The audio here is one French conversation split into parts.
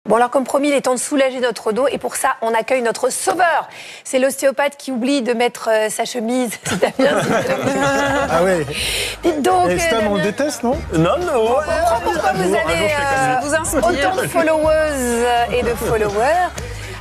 Bon alors comme promis, il est temps de soulager notre dos et pour ça, on accueille notre sauveur. C'est l'ostéopathe qui oublie de mettre sa chemise. C'est Damien. Ah ouais. Dites donc. Et Stan, on le déteste, non? Non. Pourquoi vous avez vous inspire. autant de followers et de followers?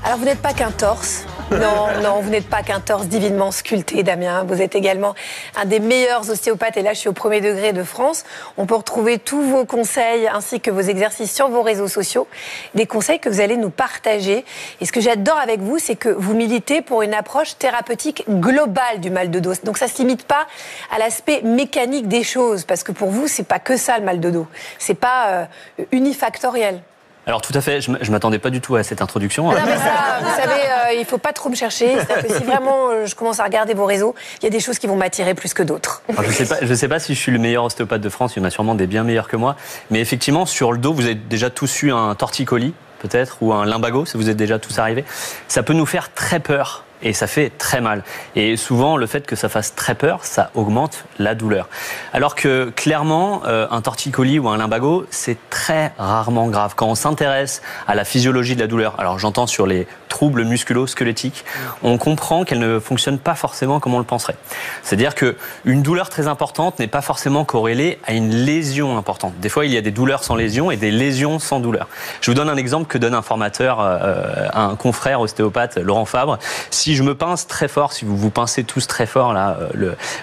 Alors vous n'êtes pas qu'un torse. Non, vous n'êtes pas qu'un torse divinement sculpté, Damien. Vous êtes également un des meilleurs ostéopathes, et là je suis au premier degré de France. On peut retrouver tous vos conseils ainsi que vos exercices sur vos réseaux sociaux. Des conseils que vous allez nous partager. Et ce que j'adore avec vous, c'est que vous militez pour une approche thérapeutique globale du mal de dos. Donc ça ne se limite pas à l'aspect mécanique des choses, parce que pour vous, c'est pas que ça le mal de dos. C'est pas unifactoriel. Alors tout à fait, je ne m'attendais pas du tout à cette introduction. Non mais ça, vous savez, il ne faut pas trop me chercher. C'est-à-dire que si vraiment je commence à regarder vos réseaux, il y a des choses qui vont m'attirer plus que d'autres. Alors, je sais pas si je suis le meilleur ostéopathe de France, il y en a sûrement des bien meilleurs que moi. Mais effectivement, sur le dos, vous avez déjà tous eu un torticolis, peut-être, ou un lumbago, si vous êtes déjà tous arrivés. Ça peut nous faire très peur. Et ça fait très mal. Et souvent, le fait que ça fasse très peur, ça augmente la douleur. Alors que clairement, un torticolis ou un lumbago, c'est très rarement grave. Quand on s'intéresse à la physiologie de la douleur, alors j'entends sur les troubles musculo-squelettiques, on comprend qu'elle ne fonctionne pas forcément comme on le penserait. C'est-à-dire qu'une douleur très importante n'est pas forcément corrélée à une lésion importante. Des fois, il y a des douleurs sans lésion et des lésions sans douleur. Je vous donne un exemple que donne un formateur, un confrère ostéopathe, Laurent Fabre. Si je me pince très fort, si vous vous pincez tous très fort là,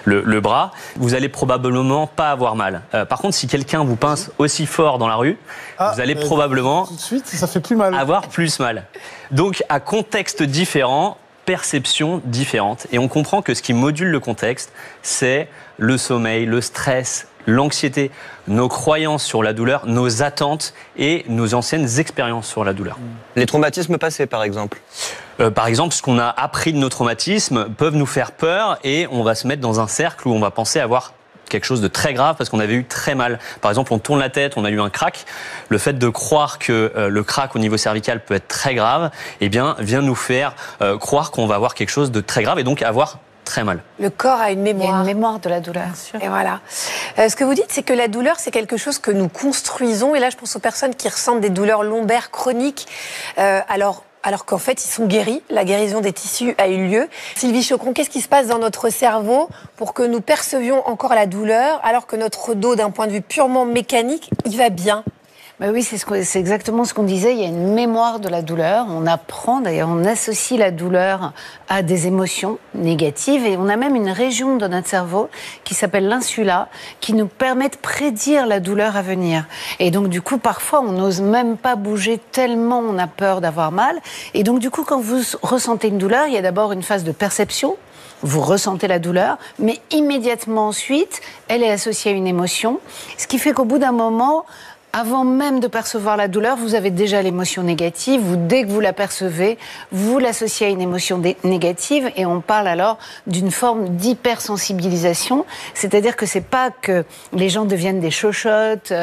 le bras, vous allez probablement pas avoir mal. Par contre, si quelqu'un vous pince aussi fort dans la rue, vous allez probablement tout de suite, ça fait plus mal. avoir plus mal. Donc, à contexte différent, perception différente. Et on comprend que ce qui module le contexte, c'est le sommeil, le stress, l'anxiété, nos croyances sur la douleur, nos attentes et nos anciennes expériences sur la douleur. Les traumatismes passés, par exemple. Par exemple, ce qu'on a appris de nos traumatismes peuvent nous faire peur et on va se mettre dans un cercle où on va penser avoir quelque chose de très grave parce qu'on avait eu très mal. Par exemple, on tourne la tête, on a eu un crack. Le fait de croire que le crack au niveau cervical peut être très grave, eh bien, vient nous faire croire qu'on va avoir quelque chose de très grave et donc avoir très mal. Le corps a une mémoire. Il y a une mémoire de la douleur. Et voilà. Ce que vous dites, c'est que la douleur, c'est quelque chose que nous construisons. Et là, je pense aux personnes qui ressentent des douleurs lombaires chroniques. Alors qu'en fait, ils sont guéris. La guérison des tissus a eu lieu. Sylvie Chocron, qu'est-ce qui se passe dans notre cerveau pour que nous percevions encore la douleur alors que notre dos, d'un point de vue purement mécanique, il va bien ? Ben oui, c'est exactement ce qu'on disait. Il y a une mémoire de la douleur. On apprend, d'ailleurs, on associe la douleur à des émotions négatives. Et on a même une région de notre cerveau qui s'appelle l'insula, qui nous permet de prédire la douleur à venir. Et donc, du coup, parfois, on n'ose même pas bouger tellement on a peur d'avoir mal. Et donc, du coup, quand vous ressentez une douleur, il y a d'abord une phase de perception. Vous ressentez la douleur, mais immédiatement ensuite, elle est associée à une émotion. Ce qui fait qu'au bout d'un moment, avant même de percevoir la douleur, vous avez déjà l'émotion négative. Dès que vous la percevez, vous l'associez à une émotion négative et on parle alors d'une forme d'hypersensibilisation. C'est-à-dire que c'est pas que les gens deviennent des chochottes,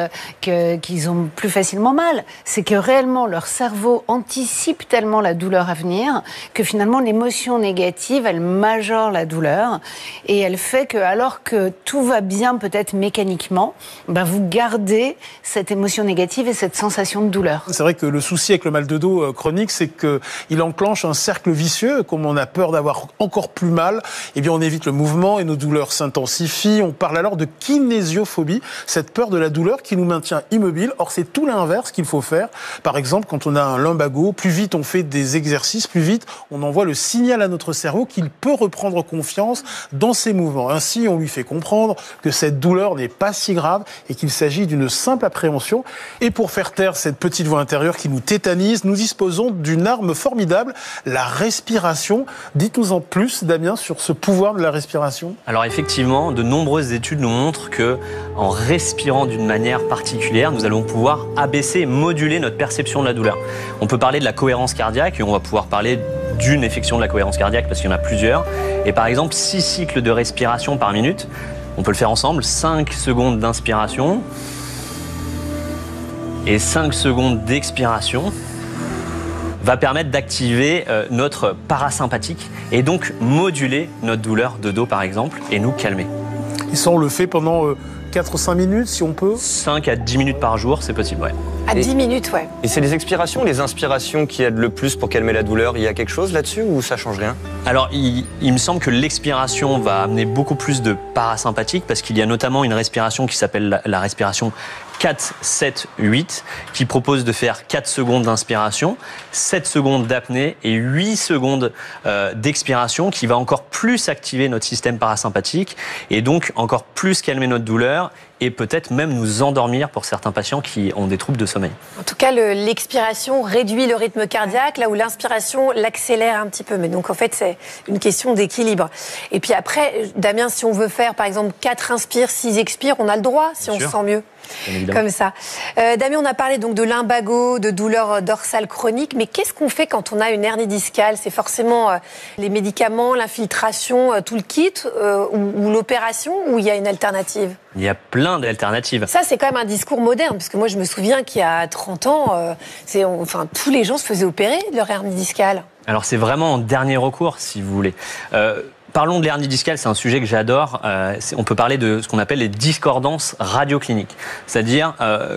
qu'ils ont plus facilement mal. C'est que réellement leur cerveau anticipe tellement la douleur à venir que finalement l'émotion négative, elle majore la douleur et elle fait que alors que tout va bien peut-être mécaniquement, ben vous gardez cette émotion négative et cette sensation de douleur. C'est vrai que le souci avec le mal de dos chronique, c'est qu'il enclenche un cercle vicieux. Comme on a peur d'avoir encore plus mal, eh bien on évite le mouvement et nos douleurs s'intensifient. On parle alors de kinésiophobie, cette peur de la douleur qui nous maintient immobiles. Or, c'est tout l'inverse qu'il faut faire. Par exemple, quand on a un lumbago, plus vite on fait des exercices, plus vite on envoie le signal à notre cerveau qu'il peut reprendre confiance dans ses mouvements. Ainsi, on lui fait comprendre que cette douleur n'est pas si grave et qu'il s'agit d'une simple appréhension. Et pour faire taire cette petite voix intérieure qui nous tétanise, nous disposons d'une arme formidable, la respiration. Dites-nous en plus, Damien, sur ce pouvoir de la respiration. Alors effectivement, de nombreuses études nous montrent que en respirant d'une manière particulière, nous allons pouvoir abaisser et moduler notre perception de la douleur. On peut parler de la cohérence cardiaque et on va pouvoir parler d'une affection de la cohérence cardiaque parce qu'il y en a plusieurs. Et par exemple, 6 cycles de respiration par minute. On peut le faire ensemble, 5 secondes d'inspiration et 5 secondes d'expiration va permettre d'activer notre parasympathique et donc moduler notre douleur de dos par exemple et nous calmer. Et ça, on le fait pendant 4 ou 5 minutes, si on peut. 5 à 10 minutes par jour, c'est possible, ouais. À 10 minutes, ouais. Et c'est les expirations, les inspirations qui aident le plus pour calmer la douleur. Il y a quelque chose là-dessus ou ça change rien? Alors, il me semble que l'expiration va amener beaucoup plus de parasympathique parce qu'il y a notamment une respiration qui s'appelle la respiration 4-7-8 qui propose de faire 4 secondes d'inspiration, 7 secondes d'apnée et 8 secondes d'expiration qui va encore plus activer notre système parasympathique et donc encore plus calmer notre douleur et peut-être même nous endormir pour certains patients qui ont des troubles de sommeil. En tout cas, l'expiration réduit le rythme cardiaque, là où l'inspiration l'accélère un petit peu. Mais donc, en fait, c'est une question d'équilibre. Et puis après, Damien, si on veut faire, par exemple, 4 inspires, 6 expires, on a le droit, si on se sent mieux. Comme ça. Damien, on a parlé donc de lumbago, de douleur dorsale chronique, mais qu'est-ce qu'on fait quand on a une hernie discale? C'est forcément les médicaments, l'infiltration, tout le kit, ou l'opération, ou il y a une alternative? Il y a plein d'alternatives. Ça, c'est quand même un discours moderne, parce que moi, je me souviens qu'il y a 30 ans, tous les gens se faisaient opérer de leur hernie discale. Alors, c'est vraiment en dernier recours, si vous voulez. Parlons de l'hernie discale, c'est un sujet que j'adore. On peut parler de ce qu'on appelle les discordances radiocliniques. C'est-à-dire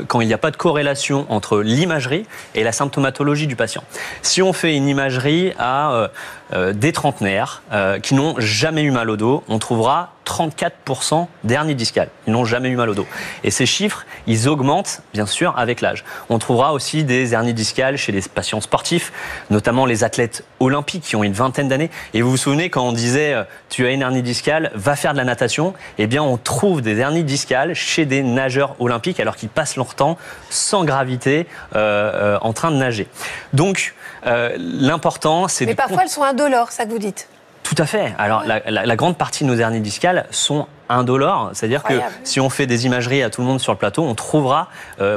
quand il n'y a pas de corrélation entre l'imagerie et la symptomatologie du patient. Si on fait une imagerie à des trentenaires qui n'ont jamais eu mal au dos, on trouvera 34% d'hernie discale. Ils n'ont jamais eu mal au dos. Et ces chiffres, ils augmentent, bien sûr, avec l'âge. On trouvera aussi des hernies discales chez les patients sportifs, notamment les athlètes olympiques qui ont une vingtaine d'années. Et vous vous souvenez, quand on disait « tu as une hernie discale, va faire de la natation », eh bien, on trouve des hernies discales chez des nageurs olympiques alors qu'ils passent leur temps sans gravité en train de nager. Donc, l'important, c'est... Mais parfois, elles sont indolores, ça que vous dites. Tout à fait. Alors, la grande partie de nos hernies discales sont indolores, c'est-à-dire que si on fait des imageries à tout le monde sur le plateau, on trouvera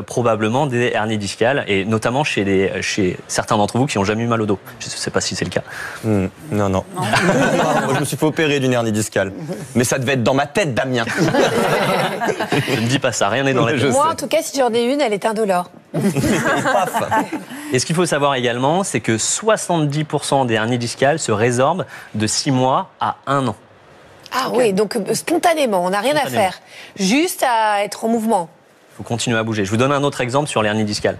probablement des hernies discales, et notamment chez certains d'entre vous qui n'ont jamais eu mal au dos. Je ne sais pas si c'est le cas. Non. Moi, je me suis fait opérer d'une hernie discale. Mais ça devait être dans ma tête, Damien. Je ne dis pas ça, rien n'est dans la tête. Moi, en tout cas, si j'en ai une, elle est indolore. Et ce qu'il faut savoir également, c'est que 70% des hernies discales se résorbent de 6 mois à 1 an. Ah oui, donc spontanément, on n'a rien à faire. Juste à être en mouvement. Il faut continuer à bouger. Je vous donne un autre exemple sur l'hernie discale.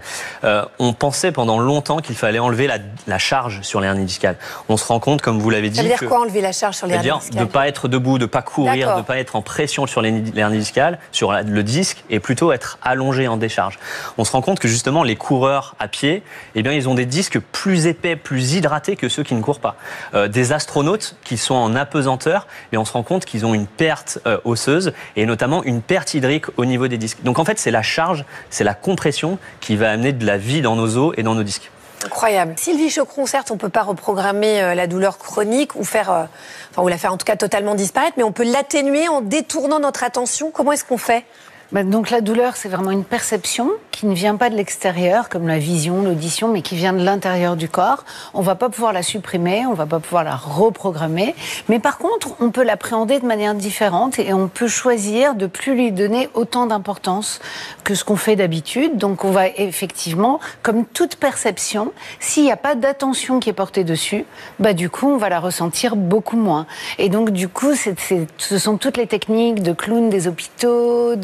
On pensait pendant longtemps qu'il fallait enlever la charge sur l'hernie discale. On se rend compte, comme vous l'avez dit... Ça veut dire quoi, enlever la charge sur l'hernie discale? De ne pas être debout, de ne pas courir, de ne pas être en pression sur l'hernie discale, sur le disque, et plutôt être allongé en décharge. On se rend compte que justement, les coureurs à pied, eh bien, ils ont des disques plus épais, plus hydratés que ceux qui ne courent pas. Des astronautes qui sont en apesanteur, et on se rend compte qu'ils ont une perte osseuse, et notamment une perte hydrique au niveau des disques. Donc en fait, c'est la charge, c'est la compression qui va amener de la vie dans nos os et dans nos disques. Incroyable. Sylvie Choqueron, certes, on ne peut pas reprogrammer la douleur chronique ou la faire en tout cas totalement disparaître, mais on peut l'atténuer en détournant notre attention. Comment est-ce qu'on fait? Donc la douleur, c'est vraiment une perception qui ne vient pas de l'extérieur, comme la vision, l'audition, mais qui vient de l'intérieur du corps. On ne va pas pouvoir la supprimer, on ne va pas pouvoir la reprogrammer. Mais par contre, on peut l'appréhender de manière différente et on peut choisir de ne plus lui donner autant d'importance que ce qu'on fait d'habitude. Donc on va effectivement, comme toute perception, s'il n'y a pas d'attention qui est portée dessus, du coup, on va la ressentir beaucoup moins. Et donc du coup, ce sont toutes les techniques de clown des hôpitaux,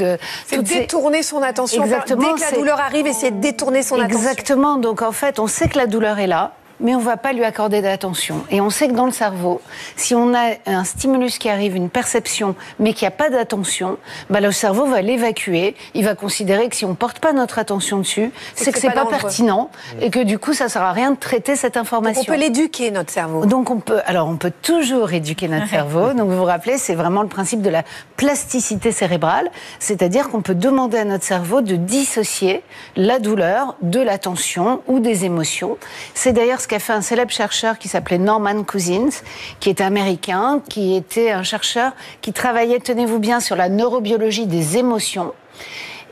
c'est détourner son attention. Exactement. Dès que la douleur arrive, essayer de détourner son attention. Exactement. Donc en fait, on sait que la douleur est là, mais on ne va pas lui accorder d'attention. Et on sait que dans le cerveau, si on a un stimulus qui arrive, une perception, mais qu'il n'y a pas d'attention, le cerveau va l'évacuer. Il va considérer que si on ne porte pas notre attention dessus, c'est que ce n'est pas pertinent et que du coup, ça ne sert à rien de traiter cette information. Donc on peut l'éduquer, notre cerveau. Donc on peut toujours éduquer notre cerveau. Donc vous vous rappelez, c'est vraiment le principe de la plasticité cérébrale, c'est-à-dire qu'on peut demander à notre cerveau de dissocier la douleur de l'attention ou des émotions. C'est d'ailleurs ce qu'a fait un célèbre chercheur qui s'appelait Norman Cousins, qui était américain, qui était un chercheur qui travaillait, tenez-vous bien, sur la neurobiologie des émotions.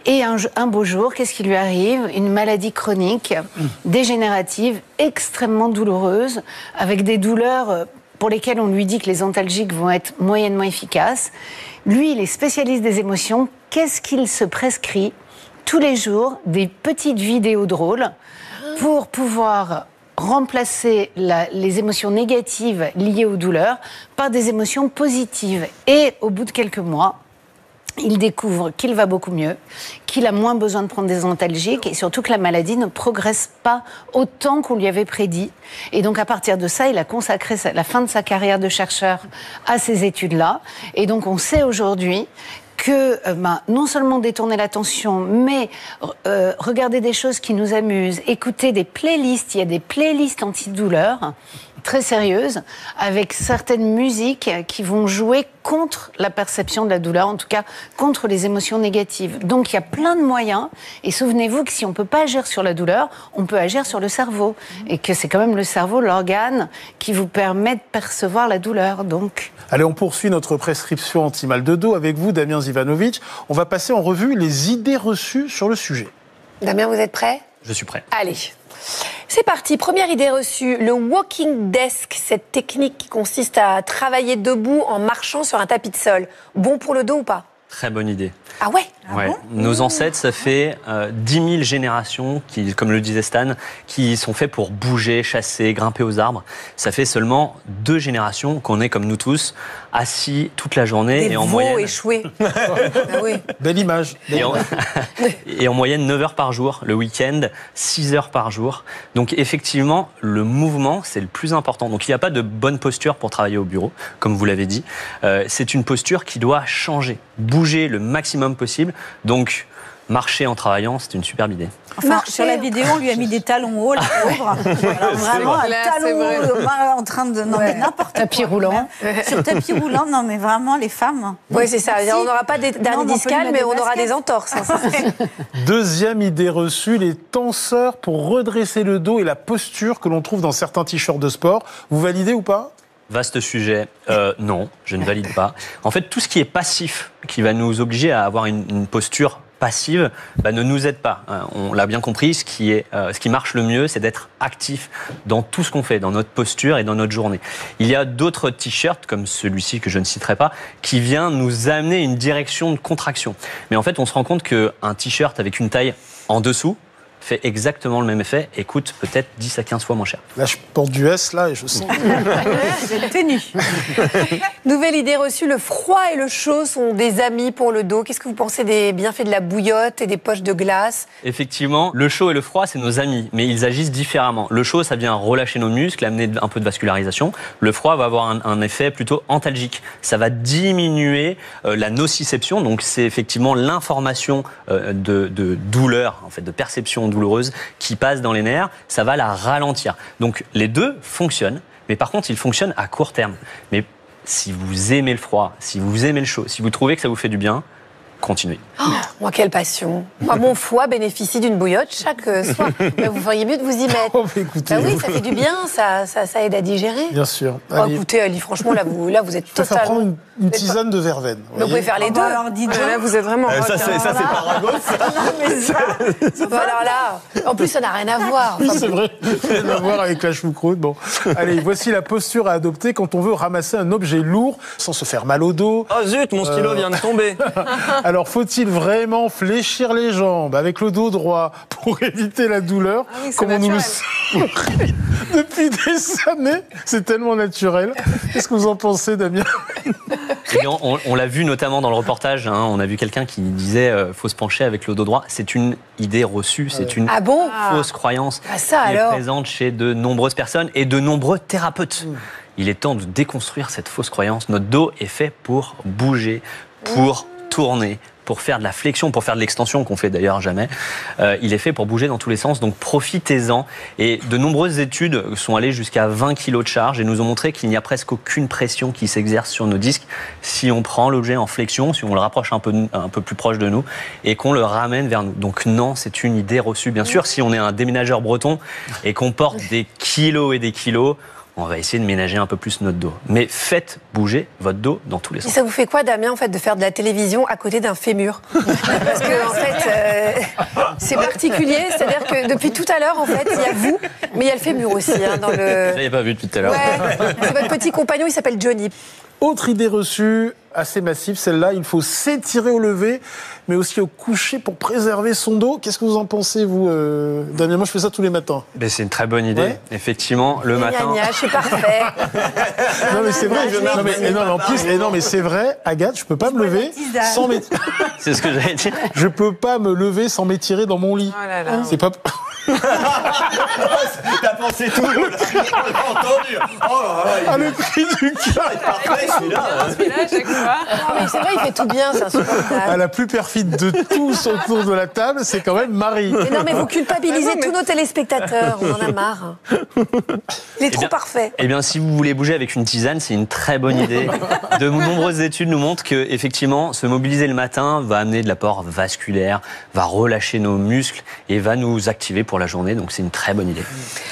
Et un beau jour, qu'est-ce qui lui arrive? Une maladie chronique, dégénérative, extrêmement douloureuse, avec des douleurs pour lesquelles on lui dit que les antalgiques vont être moyennement efficaces. Lui, il est spécialiste des émotions. Qu'est-ce qu'il se prescrit? Tous les jours, des petites vidéos drôles pour pouvoir remplacer les émotions négatives liées aux douleurs par des émotions positives. Et au bout de quelques mois, il découvre qu'il va beaucoup mieux, qu'il a moins besoin de prendre des antalgiques et surtout que la maladie ne progresse pas autant qu'on lui avait prédit. Et donc à partir de ça, il a consacré la fin de sa carrière de chercheur à ces études-là. Et donc on sait aujourd'hui que non seulement détourner l'attention, mais regarder des choses qui nous amusent, écouter des playlists, il y a des playlists antidouleurs très sérieuses, avec certaines musiques qui vont jouer contre la perception de la douleur, en tout cas contre les émotions négatives. Donc il y a plein de moyens, et souvenez-vous que si on ne peut pas agir sur la douleur, on peut agir sur le cerveau, et que c'est quand même le cerveau, l'organe, qui vous permet de percevoir la douleur. Donc... Allez, on poursuit notre prescription anti-mal de dos avec vous, Damien Zivanovic. On va passer en revue les idées reçues sur le sujet. Damien, vous êtes prêt ? Je suis prêt. Allez, c'est parti. Première idée reçue, le walking desk, cette technique qui consiste à travailler debout en marchant sur un tapis de sol. Bon pour le dos ou pas ? Très bonne idée. Ah ouais ? Ouais. Nos ancêtres, ça fait 10 000 générations, comme le disait Stan, qui sont faits pour bouger, chasser, grimper aux arbres. Ça fait seulement 2 générations qu'on est, comme nous tous, assis toute la journée. Des et en veaux moyenne... échoués. Ah oui. Belle image. Et en moyenne 9 heures par jour, le week-end 6 heures par jour. Donc effectivement, le mouvement, c'est le plus important. Donc il n'y a pas de bonne posture pour travailler au bureau, comme vous l'avez dit. C'est une posture qui doit changer, bouger le maximum possible. Donc marcher en travaillant, c'est une superbe idée. Enfin, sur la vidéo, on lui a mis des talons hauts, la pauvre. Alors, vraiment, un talon haut, en train de... Non, mais n'importe quoi. Tapis roulant. Sur tapis roulant, non, mais vraiment, les femmes... Oui, c'est ça. On n'aura pas d'hernie discale, mais on aura des entorses. Deuxième idée reçue, les tenseurs pour redresser le dos et la posture que l'on trouve dans certains t-shirts de sport. Vous validez ou pas ? Vaste sujet. Non, je ne valide pas. En fait, tout ce qui est passif, qui va nous obliger à avoir une posture passive, ne nous aide pas. On l'a bien compris, ce qui marche le mieux, c'est d'être actif dans tout ce qu'on fait, dans notre posture et dans notre journée. Il y a d'autres t-shirts, comme celui-ci que je ne citerai pas, qui vient nous amener une direction de contraction. Mais en fait, on se rend compte qu'un t-shirt avec une taille en dessous fait exactement le même effet et coûte peut-être 10 à 15 fois moins cher. Là, je porte du S, là, et je sens... J'ai tenu. Nouvelle idée reçue, le froid et le chaud sont des amis pour le dos. Qu'est-ce que vous pensez des bienfaits de la bouillotte et des poches de glace ? Effectivement, le chaud et le froid, c'est nos amis, mais ils agissent différemment. Le chaud, ça vient relâcher nos muscles, amener un peu de vascularisation. Le froid va avoir un effet plutôt antalgique. Ça va diminuer la nociception, donc c'est effectivement l'information de douleur, en fait, de perception douloureuse qui passe dans les nerfs, ça va la ralentir. Donc les deux fonctionnent, mais par contre ils fonctionnent à court terme. Mais si vous aimez le froid, si vous aimez le chaud, si vous trouvez que ça vous fait du bien, continuez. Oh, moi, quelle passion. Moi, mon foie bénéficie d'une bouillotte chaque soir. Mais vous feriez mieux de vous y mettre. Oh, écoutez, oui, ça fait du bien, ça aide à digérer. Bien sûr. Oh, écoutez, Ali, franchement, là, vous êtes Je préfère totalement... prendre une tisane de verveine. Vous pouvez faire les deux. Alors, dis donc. Là, vous êtes vraiment... Ça, c'est Paragos. Alors là, en plus, ça n'a rien à voir. Oui, c'est vrai. Rien à voir avec la choucroute. Bon. Allez, voici la posture à adopter quand on veut ramasser un objet lourd sans se faire mal au dos. Oh zut, mon stylo vient de tomber. Alors, faut-il vraiment fléchir les jambes avec le dos droit pour éviter la douleur, comme on nous le sait depuis des années? C'est tellement naturel. Qu'est-ce que vous en pensez, Damien? On l'a vu notamment dans le reportage, on a vu quelqu'un qui disait faut se pencher avec le dos droit. C'est une idée reçue, c'est une fausse croyance qui est présente chez de nombreuses personnes et de nombreux thérapeutes. Il est temps de déconstruire cette fausse croyance. Notre dos est fait pour bouger, pour tourner, pour faire de la flexion, pour faire de l'extension, qu'on fait d'ailleurs jamais. Il est fait pour bouger dans tous les sens, donc profitez-en. Et de nombreuses études sont allées jusqu'à 20 kg de charge et nous ont montré qu'il n'y a presque aucune pression qui s'exerce sur nos disques si on prend l'objet en flexion, si on le rapproche un peu plus proche de nous et qu'on le ramène vers nous. Donc non, c'est une idée reçue. Bien sûr, si on est un déménageur breton et qu'on porte des kilos et des kilos, on va essayer de ménager un peu plus notre dos. Mais faites bouger votre dos dans tous les sens. Et ça vous fait quoi, Damien, en fait, de faire de la télévision à côté d'un fémur? Parce que, en fait, c'est particulier. C'est-à-dire que depuis tout à l'heure, en fait, il y a vous, mais il y a le fémur aussi. Dans le... Je l'avais pas vu depuis tout à l'heure. Ouais, c'est votre petit compagnon, il s'appelle Johnny. Autre idée reçue, assez massive, celle-là. Il faut s'étirer au lever, mais aussi au coucher pour préserver son dos. Qu'est-ce que vous en pensez, vous, Damien? Moi, je fais ça tous les matins. Ben, c'est une très bonne idée. Ouais. Effectivement, le matin. Je suis parfait. Non, mais c'est vrai. Non, mais c'est vrai, Agathe, je peux pas me lever sans m'étirer. C'est ce que j'allais dire. Je peux pas me lever sans m'étirer dans mon lit. Oh là là. C'est pas. T'as pensé tout, on l'a entendu. Oh là là, Ah, le cri du cœur. parfait celui-là. Celui-là, à chaque fois. Non, mais c'est vrai, il fait tout bien, c'est insupportable. Ah, la plus perfide de tous autour de la table, c'est quand même Marie. Mais non, mais vous culpabilisez tous nos téléspectateurs, on en a marre. Il est trop bien- parfait. Eh bien, si vous voulez bouger avec une tisane, c'est une très bonne idée. De nombreuses études nous montrent que, effectivement, se mobiliser le matin va amener de l'apport vasculaire, va relâcher nos muscles et va nous activer pour la journée. Donc, c'est une très bonne idée.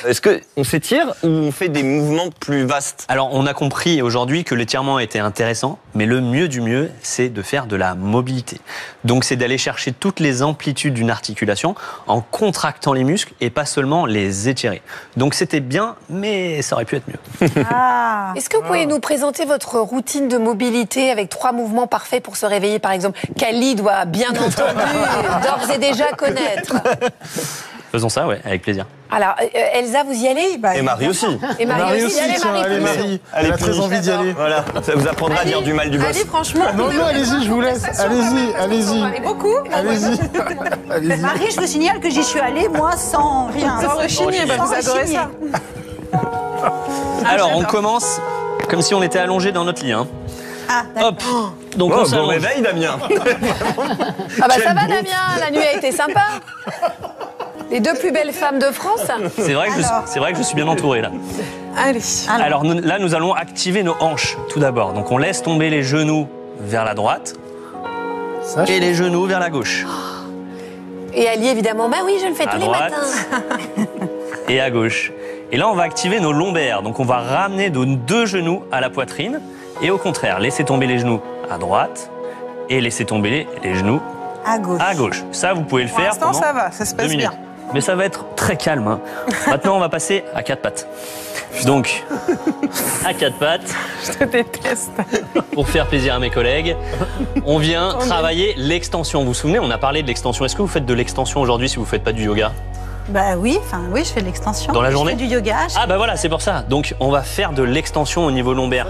Est-ce qu'on s'étire ou on fait des mouvements plus vastes? Alors, on a compris aujourd'hui que l'étirement était intéressant, mais le mieux du mieux, c'est de faire de la mobilité. Donc, c'est d'aller chercher toutes les amplitudes d'une articulation en contractant les muscles et pas seulement les étirer. Donc, c'était bien, mais ça aurait pu être mieux. Ah. Est-ce que vous pouvez nous présenter votre routine de mobilité avec 3 mouvements parfaits pour se réveiller, par exemple? Kali doit bien entendu d'ores et déjà connaître. Faisons ça, ouais, avec plaisir. Alors, Elsa, vous y allez? Bah, Et Marie aussi. Et Marie aussi, allez, tiens, Marie, allez, plus. Marie. Elle a très envie d'y aller. Voilà, ça vous apprendra à dire du mal du boss. Allez, franchement. Non, allez-y, je vous laisse. Allez-y, allez-y. Allez, beaucoup. Allez-y. Allez-y. Marie, je vous signale que j'y suis allée, moi, sans rien. Sans rechigner, bah, vous adorez ça. Alors, on j'adore. commence comme si on était allongé dans notre lit. Hein. Ah, d'accord. Hop. Donc, Oh, on bon s'allonge. réveil, Damien. Ah bah ça va, Damien, la nuit a été sympa. Les 2 plus belles femmes de France. C'est vrai, que je suis bien entouré là. Allez. Alors là, nous allons activer nos hanches tout d'abord. Donc on laisse tomber les genoux vers la droite Ça, je- et les genoux vers la gauche. Et Ali, évidemment, bah oui, je le fais À tous les droite. matins. Et à gauche. Et là, on va activer nos lombaires. Donc on va ramener nos 2 genoux à la poitrine. Et au contraire, laisser tomber les genoux à droite et laisser tomber les genoux À gauche. à gauche. Ça, vous pouvez le Pour faire l'instant, pendant ça va, ça se 2 passe minutes. bien. Mais ça va être très calme. Hein. Maintenant, on va passer à 4 pattes. Donc, à 4 pattes, Je te déteste. pour faire plaisir à mes collègues, on vient travailler l'extension. Vous vous souvenez, on a parlé de l'extension. Est-ce que vous faites de l'extension aujourd'hui si vous ne faites pas du yoga? Bah oui, oui, je fais de l'extension. Dans la journée? Je fais du yoga. Ah bah voilà, c'est pour ça. Donc, on va faire de l'extension au niveau lombaire.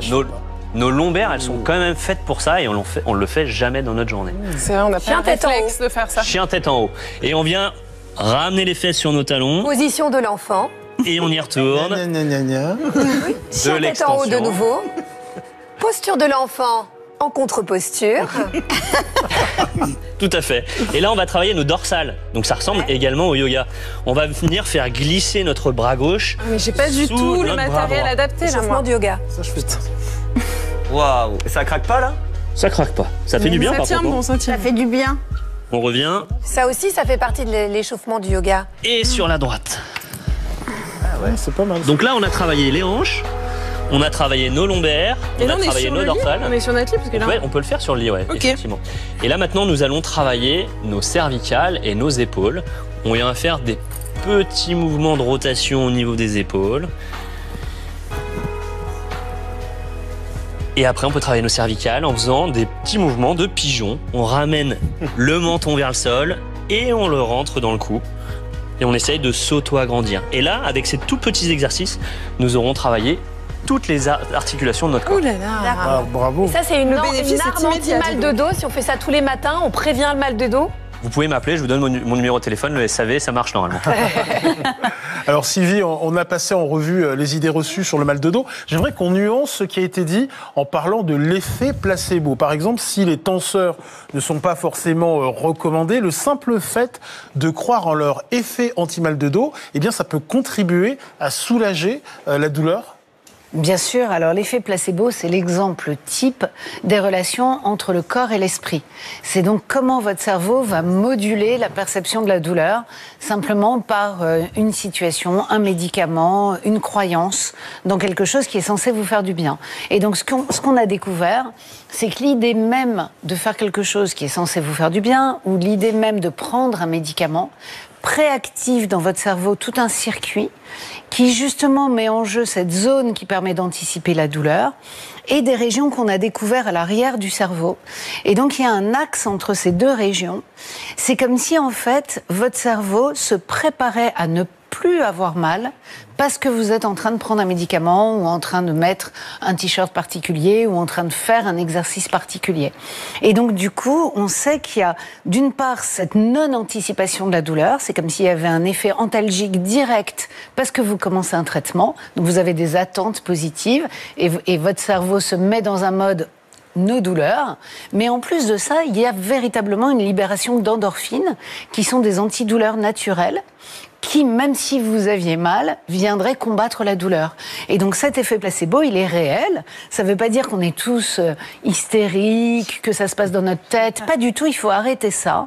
Nos lombaires, elles sont quand même faites pour ça et on le fait jamais dans notre journée. C'est vrai, on n'a pas Chien le tête en réflexe de faire ça. Chien tête en haut. Et on vient ramener les fesses sur nos talons Position de l'enfant. et on y retourne. Gna, gna, gna, gna. Chien tête en haut de l'extension. nouveau. Posture de l'enfant en contre-posture. Tout à fait. Et là, on va travailler nos dorsales. Donc ça ressemble également au yoga. On va venir faire glisser notre bras gauche. Mais j'ai pas du Sous tout le notre bras matériel droit. adapté là, Échauffement moi. du yoga. Ça, je fais. Waouh. Ça craque pas là? Ça craque pas. Ça fait du bien Ça par tient contre. bon, ça tient. Ça fait du bien. On revient Ça aussi, ça fait partie de l'échauffement du yoga. et sur la droite. Ouais, c'est pas mal. Donc là, on a travaillé les hanches, on a travaillé nos lombaires, Et on là, a on est travaillé sur nos le lit. dorsales. On est sur notre lit parce que là. Ouais, on peut le faire sur le lit, ouais, Ok. effectivement. Et là, maintenant, nous allons travailler nos cervicales et nos épaules. On vient faire des petits mouvements de rotation au niveau des épaules. Et après, on peut travailler nos cervicales en faisant des petits mouvements de pigeon. On ramène le menton vers le sol et on le rentre dans le cou. Et on essaye de s'auto-agrandir. Et là, avec ces tout petits exercices, nous aurons travaillé toutes les articulations de notre corps. Ouh là là. Ah, bravo. Ça, c'est une bénéfice est arme immédiat, anti-mal dis de donc. dos. Si on fait ça tous les matins, on prévient le mal de dos. Vous pouvez m'appeler, je vous donne mon numéro de téléphone, le SAV, ça marche normalement. Alors Sylvie, on a passé en revue les idées reçues sur le mal de dos. J'aimerais qu'on nuance ce qui a été dit en parlant de l'effet placebo. Par exemple, si les tenseurs ne sont pas forcément recommandés, le simple fait de croire en leur effet anti-mal de dos, eh bien, ça peut contribuer à soulager la douleur. Bien sûr, alors l'effet placebo, c'est l'exemple type des relations entre le corps et l'esprit. C'est donc comment votre cerveau va moduler la perception de la douleur simplement par une situation, un médicament, une croyance, dans quelque chose qui est censé vous faire du bien. Et donc ce qu'on a découvert, c'est que l'idée même de faire quelque chose qui est censé vous faire du bien, ou l'idée même de prendre un médicament, préactive dans votre cerveau tout un circuit qui justement met en jeu cette zone qui permet d'anticiper la douleur et des régions qu'on a découvertes à l'arrière du cerveau. Et donc il y a un axe entre ces deux régions. C'est comme si en fait votre cerveau se préparait à ne plus avoir mal parce que vous êtes en train de prendre un médicament ou en train de mettre un t-shirt particulier ou en train de faire un exercice particulier. Et donc du coup, on sait qu'il y a d'une part cette non-anticipation de la douleur, c'est comme s'il y avait un effet antalgique direct parce que vous commencez un traitement, donc vous avez des attentes positives et votre cerveau se met dans un mode nos douleurs, mais en plus de ça, il y a véritablement une libération d'endorphines qui sont des antidouleurs naturelles qui, même si vous aviez mal, viendraient combattre la douleur. Et donc cet effet placebo, il est réel. Ça ne veut pas dire qu'on est tous hystériques, que ça se passe dans notre tête. Pas du tout, il faut arrêter ça.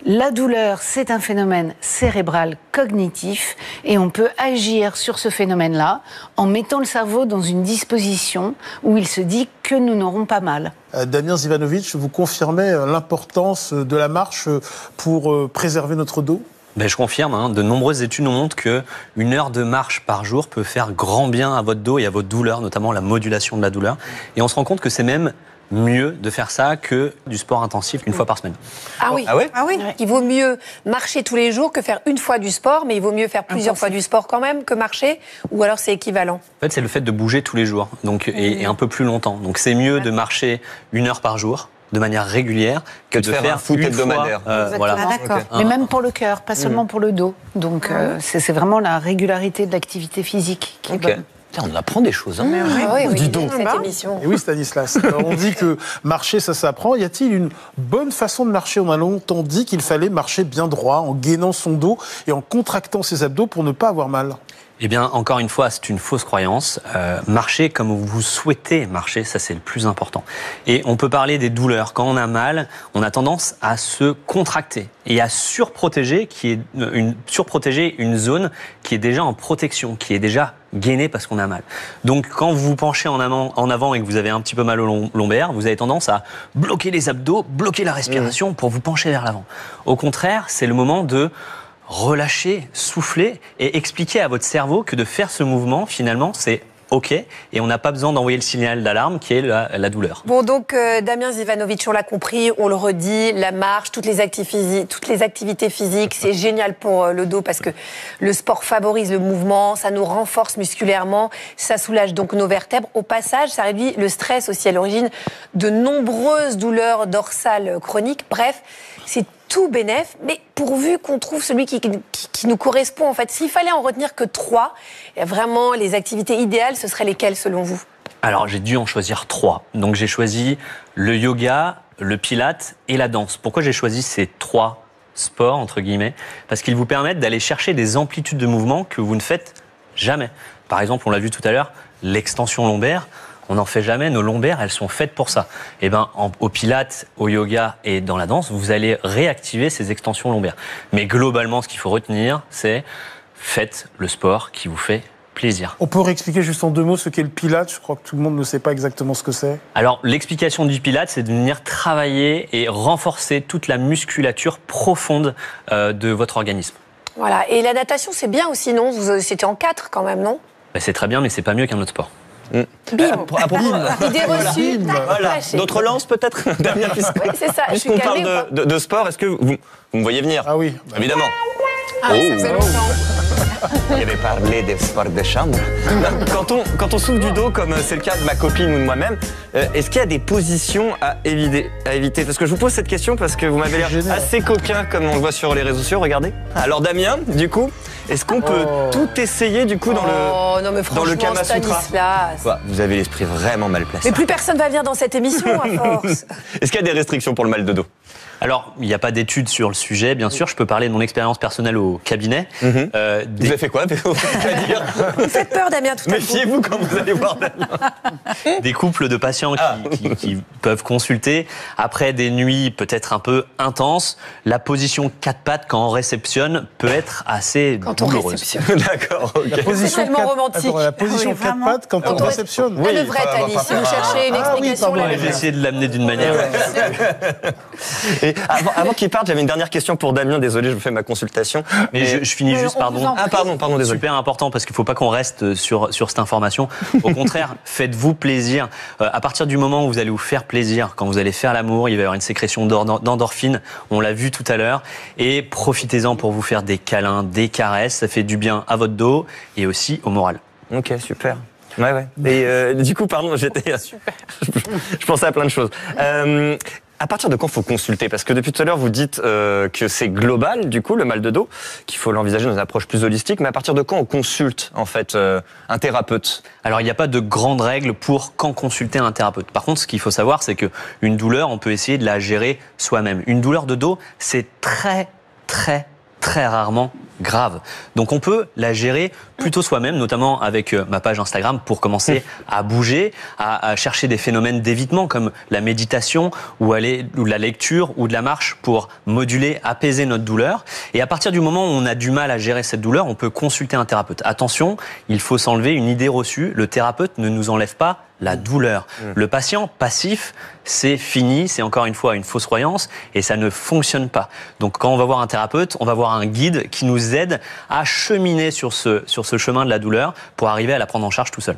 La douleur, c'est un phénomène cérébral cognitif et on peut agir sur ce phénomène-là en mettant le cerveau dans une disposition où il se dit que nous n'aurons pas mal. Damien Zivanovic, vous confirmez l'importance de la marche pour préserver notre dos ? Ben, je confirme, de nombreuses études nous montrent qu'une heure de marche par jour peut faire grand bien à votre dos et à votre douleur, notamment la modulation de la douleur. Et on se rend compte que c'est même mieux de faire ça que du sport intensif une fois par semaine. Ah oui. Ah ouais ? Ah oui. Il vaut mieux marcher tous les jours que faire une fois du sport, mais il vaut mieux faire plusieurs fois du sport quand même que marcher, ou alors c'est équivalent. En fait, c'est le fait de bouger tous les jours, donc et un peu plus longtemps. Donc c'est mieux de marcher 1 heure par jour de manière régulière que de faire un foot une hebdomadaire. Voilà. Ah, d'accord. Mais même pour le cœur, pas seulement pour le dos. Donc c'est vraiment la régularité de l'activité physique qui est bonne. Putain, on apprend des choses. Hein. Ah oui, Dis donc. cette émission. Et oui, Stanislas. Alors, on dit que marcher, ça s'apprend. Y a-t-il une bonne façon de marcher ? On a longtemps dit qu'il fallait marcher bien droit, en gainant son dos et en contractant ses abdos pour ne pas avoir mal. Eh bien, encore une fois, c'est une fausse croyance. Marcher comme vous souhaitez marcher, ça c'est le plus important. Et on peut parler des douleurs. Quand on a mal, on a tendance à se contracter et à surprotéger une zone qui est déjà en protection, qui est déjà gainée parce qu'on a mal. Donc, quand vous vous penchez en avant et que vous avez un petit peu mal au lombaire, vous avez tendance à bloquer les abdos, bloquer la respiration pour vous pencher vers l'avant. Au contraire, c'est le moment de relâcher, souffler et expliquer à votre cerveau que de faire ce mouvement, finalement, c'est OK et on n'a pas besoin d'envoyer le signal d'alarme qui est la douleur. Bon, donc Damien Zivanovic, on l'a compris, on le redit, la marche, toutes les activités physiques, c'est génial pour le dos parce que le sport favorise le mouvement, ça nous renforce musculairement, ça soulage donc nos vertèbres. Au passage, ça réduit le stress aussi à l'origine de nombreuses douleurs dorsales chroniques. Bref, c'est tout bénef, mais pourvu qu'on trouve celui qui nous correspond en fait. S'il fallait en retenir que 3, vraiment les activités idéales, ce seraient lesquelles selon vous ? Alors j'ai dû en choisir 3. Donc j'ai choisi le yoga, le pilate et la danse. Pourquoi j'ai choisi ces 3 sports, entre guillemets ? Parce qu'ils vous permettent d'aller chercher des amplitudes de mouvement que vous ne faites jamais. Par exemple, on l'a vu tout à l'heure, l'extension lombaire. On n'en fait jamais, nos lombaires, elles sont faites pour ça. Et ben, au pilate, au yoga et dans la danse, vous allez réactiver ces extensions lombaires. Mais globalement, ce qu'il faut retenir, c'est faites le sport qui vous fait plaisir. On peut réexpliquer juste en 2 mots ce qu'est le pilate ? Je crois que tout le monde ne sait pas exactement ce que c'est. Alors, l'explication du pilate, c'est de venir travailler et renforcer toute la musculature profonde de votre organisme. Voilà. Et la natation, c'est bien aussi, non ? C'était en 4 quand même, non ? Ben, c'est très bien, mais c'est pas mieux qu'un autre sport. Bim. Idée reçue. Voilà. D'autres lances peut-être, Damien, Oui, c'est ça. Je suis puisqu'on calmée parle de sport, est-ce que vous me voyez venir ? Ah oui. Évidemment. Ah, ça faisait longtemps. Il avait parlé des sports de chambre. Quand on souffre du dos, comme c'est le cas de ma copine ou de moi-même, est-ce qu'il y a des positions à éviter ? Parce que je vous pose cette question parce que vous m'avez l'air assez coquin comme on le voit sur les réseaux sociaux, regardez. Alors Damien, du coup, est-ce qu'on peut tout essayer du coup dans le Kama Sutra ? Stanislas. Vous avez l'esprit vraiment mal placé. Mais plus personne va venir dans cette émission à force. Est-ce qu'il y a des restrictions pour le mal de dos ? Alors, il n'y a pas d'études sur le sujet, bien sûr. Je peux parler de mon expérience personnelle au cabinet. Vous avez fait quoi ? Vous faites peur, Damien, tout à coup. Méfiez-vous quand vous allez voir Damien. Des couples de patients qui peuvent consulter. Après des nuits peut-être un peu intenses, la position 4 pattes quand on réceptionne peut être assez douloureuse. réceptionne. D'accord, ok. La position tellement 4 romantique. Attends, la position Ah oui, 4 vraiment. pattes quand on réceptionne. Elle devrait être, Alice. Si vous cherchez une Ah oui, explication, pardon. là, J'ai essayé de l'amener d'une manière. Et avant qu'il parte, j'avais une dernière question pour Damien. Désolé, je vous fais ma consultation. Mais je finis juste, pardon. Ah, pardon, désolé. Super important parce qu'il ne faut pas qu'on reste sur cette information. Au contraire, faites-vous plaisir. À partir du moment où vous allez vous faire plaisir, quand vous allez faire l'amour, il va y avoir une sécrétion d'endorphine. On l'a vu tout à l'heure. Et profitez-en pour vous faire des câlins, des caresses. Ça fait du bien à votre dos et aussi au moral. Ok, super. Ouais. Et du coup, pardon, j'étais... Super. Je pensais à plein de choses. À partir de quand faut consulter? Parce que depuis tout à l'heure, vous dites que c'est global, du coup, le mal de dos, qu'il faut l'envisager dans une approche plus holistique. Mais à partir de quand on consulte, en fait, un thérapeute? Alors, il n'y a pas de grande règle pour quand consulter un thérapeute. Par contre, ce qu'il faut savoir, c'est qu'une douleur, on peut essayer de la gérer soi-même. Une douleur de dos, c'est très rarement grave. Donc on peut la gérer plutôt soi-même, notamment avec ma page Instagram, pour commencer à bouger, à chercher des phénomènes d'évitement comme la méditation ou la lecture ou de la marche pour moduler, apaiser notre douleur. Et à partir du moment où on a du mal à gérer cette douleur, on peut consulter un thérapeute. Attention, il faut s'enlever une idée reçue, le thérapeute ne nous enlève pas la douleur. Le patient passif, c'est fini, c'est encore une fois une fausse croyance et ça ne fonctionne pas. Donc quand on va voir un thérapeute, on va voir un guide qui nous aide à cheminer sur ce chemin de la douleur pour arriver à la prendre en charge tout seul.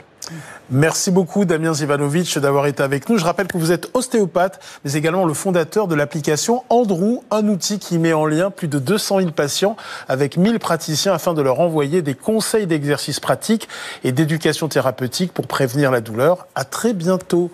Merci beaucoup Damien Zivanovic d'avoir été avec nous. Je rappelle que vous êtes ostéopathe, mais également le fondateur de l'application Andrew, un outil qui met en lien plus de 200 000 patients avec 1000 praticiens afin de leur envoyer des conseils d'exercices pratiques et d'éducation thérapeutique pour prévenir la douleur. À très bientôt.